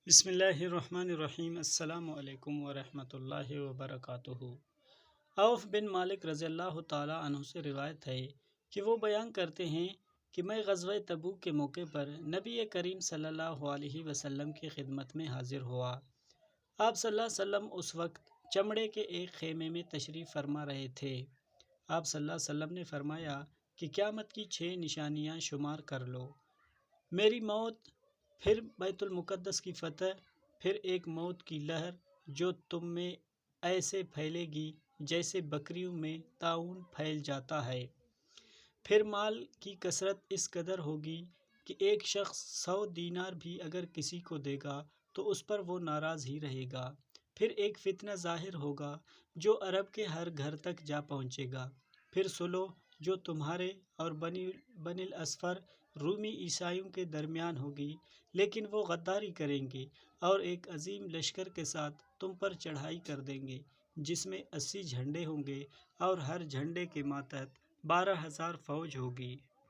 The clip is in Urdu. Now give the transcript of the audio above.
بسم اللہ الرحمن الرحیم۔ السلام علیکم ورحمۃ اللہ وبرکاتہ۔ عوف بن مالک رضی اللہ تعالیٰ عنہ سے روایت ہے کہ وہ بیان کرتے ہیں کہ میں غزوہ تبوک کے موقع پر نبی کریم صلی اللہ علیہ وسلم کی خدمت میں حاضر ہوا۔ آپ صلی اللہ علیہ وسلم اس وقت چمڑے کے ایک خیمے میں تشریف فرما رہے تھے۔ آپ صلی اللہ علیہ وسلم نے فرمایا کہ قیامت کی 6 نشانیاں شمار کر لو: میری موت، پھر بیت المقدس کی فتح، پھر ایک موت کی لہر جو تم میں ایسے پھیلے گی جیسے بکریوں میں طاعون پھیل جاتا ہے، پھر مال کی کثرت اس قدر ہوگی کہ ایک شخص 100 دینار بھی اگر کسی کو دے گا تو اس پر وہ ناراض ہی رہے گا، پھر ایک فتنہ ظاہر ہوگا جو عرب کے ہر گھر تک جا پہنچے گا، پھر صلح جو تمہارے اور بنی الاصفر رومی عیسائیوں کے درمیان ہوگی، لیکن وہ غداری کریں گے اور ایک عظیم لشکر کے ساتھ تم پر چڑھائی کر دیں گے جس میں 80 جھنڈے ہوں گے اور ہر جھنڈے کے ماتحت 12,000 فوج ہوگی۔